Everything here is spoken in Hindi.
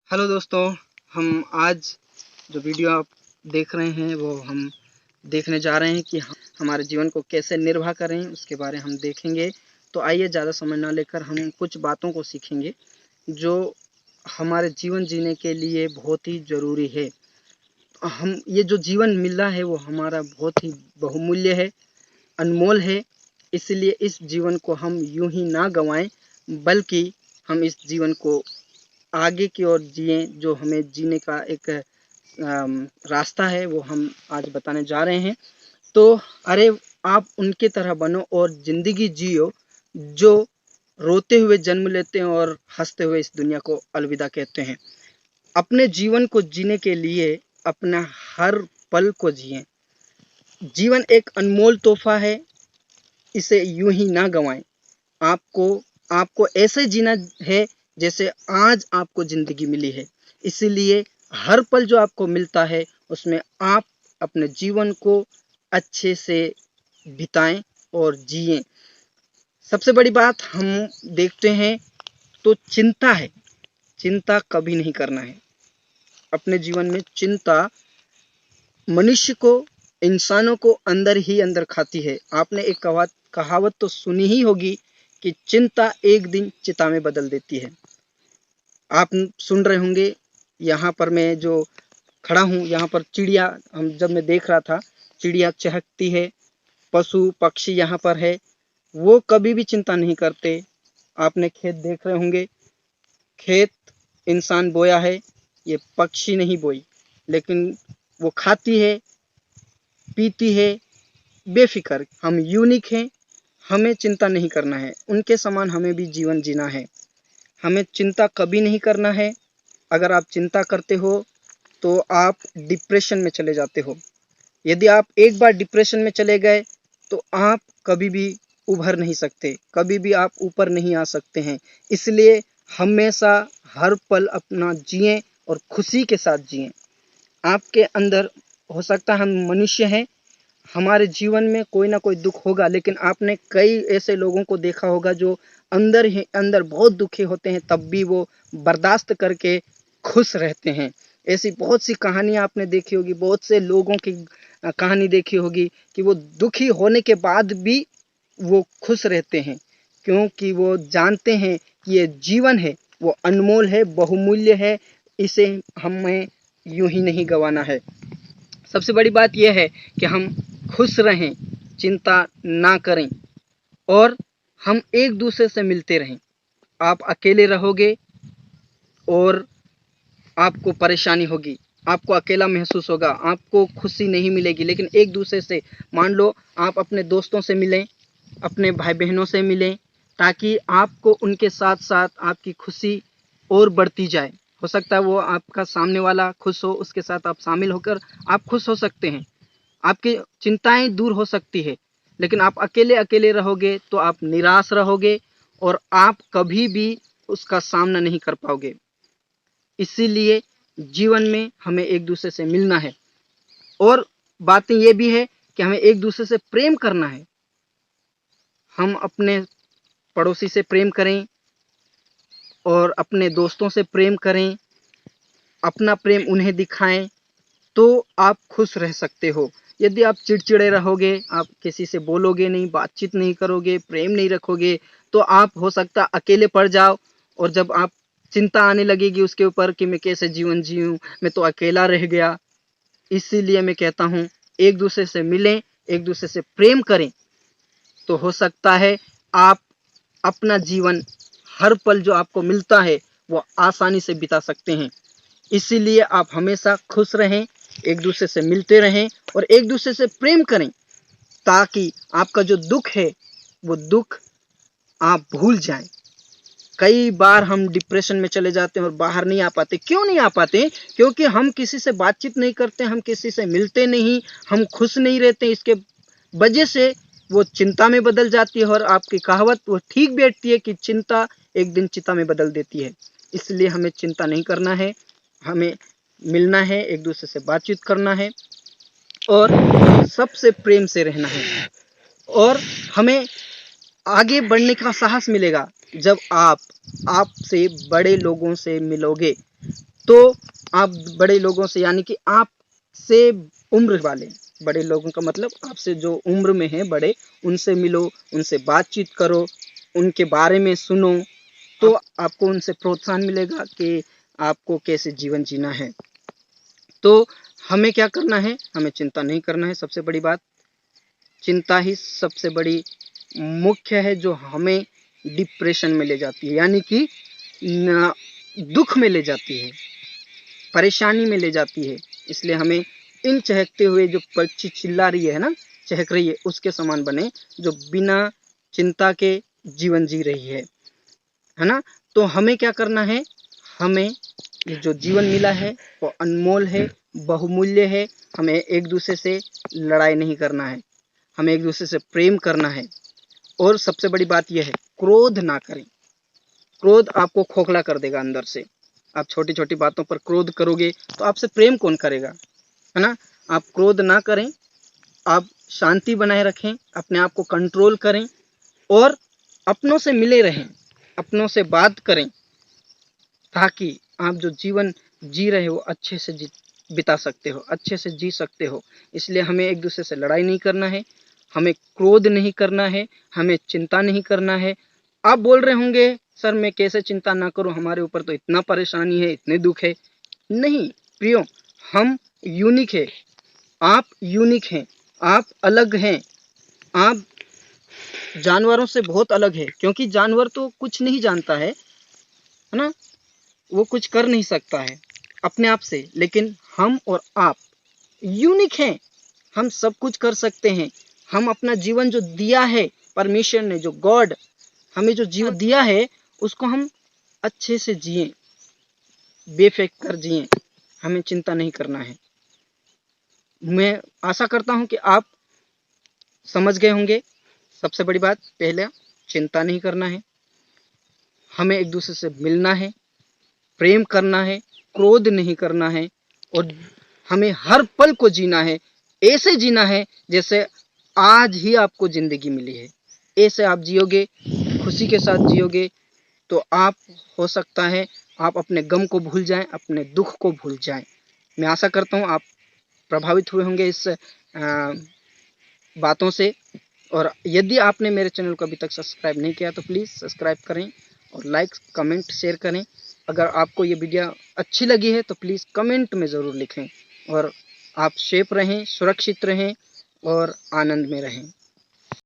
हेलो दोस्तों, हम आज जो वीडियो आप देख रहे हैं वो हम देखने जा रहे हैं कि हमारे जीवन को कैसे निर्वाह करें, उसके बारे हम देखेंगे। तो आइए ज़्यादा समय ना लेकर हम कुछ बातों को सीखेंगे जो हमारे जीवन जीने के लिए बहुत ही ज़रूरी है। हम ये जो जीवन मिला है वो हमारा बहुत ही बहुमूल्य है, अनमोल है। इसलिए इस जीवन को हम यूं ही ना गंवाएं, बल्कि हम इस जीवन को आगे की ओर जिएँ। जो हमें जीने का एक रास्ता है वो हम आज बताने जा रहे हैं। तो अरे आप उनके तरह बनो और ज़िंदगी जियो जो रोते हुए जन्म लेते हैं और हंसते हुए इस दुनिया को अलविदा कहते हैं। अपने जीवन को जीने के लिए अपना हर पल को जिएं। जीवन एक अनमोल तोहफा है, इसे यूं ही ना गंवाएं। आपको आपको ऐसे जीना है जैसे आज आपको ज़िंदगी मिली है। इसीलिए हर पल जो आपको मिलता है उसमें आप अपने जीवन को अच्छे से बिताएं और जिएं। सबसे बड़ी बात हम देखते हैं तो चिंता है। चिंता कभी नहीं करना है। अपने जीवन में चिंता मनुष्य को, इंसानों को अंदर ही अंदर खाती है। आपने एक कहावत तो सुनी ही होगी कि चिंता एक दिन चिता में बदल देती है। आप सुन रहे होंगे, यहाँ पर मैं जो खड़ा हूँ यहाँ पर चिड़िया, जब मैं देख रहा था चिड़िया चहकती है, पशु पक्षी यहाँ पर है, वो कभी भी चिंता नहीं करते। आपने खेत देख रहे होंगे, खेत इंसान बोया है, ये पक्षी नहीं बोई, लेकिन वो खाती है, पीती है, बेफिक्र। हम यूनिक हैं, हमें चिंता नहीं करना है। उनके समान हमें भी जीवन जीना है। हमें चिंता कभी नहीं करना है। अगर आप चिंता करते हो तो आप डिप्रेशन में चले जाते हो। यदि आप एक बार डिप्रेशन में चले गए तो आप कभी भी उभर नहीं सकते, कभी भी आप ऊपर नहीं आ सकते हैं। इसलिए हमेशा हर पल अपना जिएं और खुशी के साथ जिएं। आपके अंदर, हो सकता है हम मनुष्य हैं, हमारे जीवन में कोई ना कोई दुख होगा, लेकिन आपने कई ऐसे लोगों को देखा होगा जो अंदर ही अंदर बहुत दुखी होते हैं, तब भी वो बर्दाश्त करके खुश रहते हैं। ऐसी बहुत सी कहानियां आपने देखी होगी, बहुत से लोगों की कहानी देखी होगी कि वो दुखी होने के बाद भी वो खुश रहते हैं, क्योंकि वो जानते हैं कि ये जीवन है वो अनमोल है, बहुमूल्य है, इसे हमें यूं ही नहीं गंवाना है। सबसे बड़ी बात यह है कि हम खुश रहें, चिंता ना करें और हम एक दूसरे से मिलते रहें। आप अकेले रहोगे और आपको परेशानी होगी, आपको अकेला महसूस होगा, आपको खुशी नहीं मिलेगी। लेकिन एक दूसरे से, मान लो आप अपने दोस्तों से मिलें, अपने भाई बहनों से मिलें, ताकि आपको उनके साथ साथ आपकी खुशी और बढ़ती जाए। हो सकता है वो आपका सामने वाला खुश हो, उसके साथ आप शामिल होकर आप खुश हो सकते हैं, आपकी चिंताएं दूर हो सकती है। लेकिन आप अकेले अकेले रहोगे तो आप निराश रहोगे और आप कभी भी उसका सामना नहीं कर पाओगे। इसीलिए जीवन में हमें एक दूसरे से मिलना है और बातें ये भी है कि हमें एक दूसरे से प्रेम करना है। हम अपने पड़ोसी से प्रेम करें और अपने दोस्तों से प्रेम करें, अपना प्रेम उन्हें दिखाएं, तो आप खुश रह सकते हो। यदि आप चिड़चिड़े रहोगे, आप किसी से बोलोगे नहीं, बातचीत नहीं करोगे, प्रेम नहीं रखोगे, तो आप हो सकता अकेले पड़ जाओ। और जब आप चिंता आने लगेगी उसके ऊपर कि मैं कैसे जीवन जीऊँ, मैं तो अकेला रह गया। इसीलिए मैं कहता हूँ, एक दूसरे से मिलें, एक दूसरे से प्रेम करें, तो हो सकता है आप अपना जीवन, हर पल जो आपको मिलता है वो आसानी से बिता सकते हैं। इसीलिए आप हमेशा खुश रहें, एक दूसरे से मिलते रहें और एक दूसरे से प्रेम करें, ताकि आपका जो दुख है वो दुख आप भूल जाएं। कई बार हम डिप्रेशन में चले जाते हैं और बाहर नहीं आ पाते। क्यों नहीं आ पाते? क्योंकि हम किसी से बातचीत नहीं करते, हम किसी से मिलते नहीं, हम खुश नहीं रहते। इसके वजह से वो चिंता में बदल जाती है और आपकी कहावत वो ठीक बैठती है कि चिंता एक दिन चिता में बदल देती है। इसलिए हमें चिंता नहीं करना है, हमें मिलना है, एक दूसरे से बातचीत करना है और सबसे प्रेम से रहना है। और हमें आगे बढ़ने का साहस मिलेगा जब आप आपसे बड़े लोगों से मिलोगे, तो आप बड़े लोगों से, यानी कि आपसे उम्र वाले बड़े लोगों का मतलब आपसे जो उम्र में है बड़े, उनसे मिलो, उनसे बातचीत करो, उनके बारे में सुनो, तो आपको उनसे प्रोत्साहन मिलेगा कि आपको कैसे जीवन जीना है। तो हमें क्या करना है, हमें चिंता नहीं करना है। सबसे बड़ी बात, चिंता ही सबसे बड़ी मुख्य है जो हमें डिप्रेशन में ले जाती है, यानी कि दुख में ले जाती है, परेशानी में ले जाती है। इसलिए हमें इन चहकते हुए, जो पक्षी चिल्ला रही है ना, चहक रही है, उसके समान बने जो बिना चिंता के जीवन जी रही है ना। तो हमें क्या करना है, हमें ये जो जीवन मिला है वो अनमोल है, बहुमूल्य है। हमें एक दूसरे से लड़ाई नहीं करना है, हमें एक दूसरे से प्रेम करना है। और सबसे बड़ी बात यह है, क्रोध ना करें। क्रोध आपको खोखला कर देगा अंदर से। आप छोटी छोटी बातों पर क्रोध करोगे तो आपसे प्रेम कौन करेगा, है ना। आप क्रोध ना करें, आप शांति बनाए रखें, अपने आप को कंट्रोल करें और अपनों से मिले रहें, अपनों से बात करें, ताकि आप जो जीवन जी रहे हो अच्छे से बिता सकते हो, अच्छे से जी सकते हो। इसलिए हमें एक दूसरे से लड़ाई नहीं करना है, हमें क्रोध नहीं करना है, हमें चिंता नहीं करना है। आप बोल रहे होंगे सर मैं कैसे चिंता ना करूं, हमारे ऊपर तो इतना परेशानी है, इतने दुख है। नहीं प्रियो, हम यूनिक है, आप यूनिक हैं, आप अलग हैं, आप जानवरों से बहुत अलग है। क्योंकि जानवर तो कुछ नहीं जानता है ना, वो कुछ कर नहीं सकता है अपने आप से, लेकिन हम और आप यूनिक हैं, हम सब कुछ कर सकते हैं। हम अपना जीवन जो दिया है परमेश्वर ने, जो गॉड हमें जो जीवन दिया है, उसको हम अच्छे से जिए, बेफिक्र कर जिए, हमें चिंता नहीं करना है। मैं आशा करता हूं कि आप समझ गए होंगे। सबसे बड़ी बात, पहले चिंता नहीं करना है, हमें एक दूसरे से मिलना है, प्रेम करना है, क्रोध नहीं करना है, और हमें हर पल को जीना है। ऐसे जीना है जैसे आज ही आपको जिंदगी मिली है। ऐसे आप जियोगे, खुशी के साथ जियोगे, तो आप, हो सकता है आप अपने गम को भूल जाएं, अपने दुख को भूल जाएं। मैं आशा करता हूं आप प्रभावित हुए होंगे इस बातों से। और यदि आपने मेरे चैनल को अभी तक सब्सक्राइब नहीं किया तो प्लीज़ सब्सक्राइब करें और लाइक कमेंट शेयर करें। अगर आपको ये वीडियो अच्छी लगी है तो प्लीज़ कमेंट में ज़रूर लिखें। और आप सेफ रहें, सुरक्षित रहें और आनंद में रहें।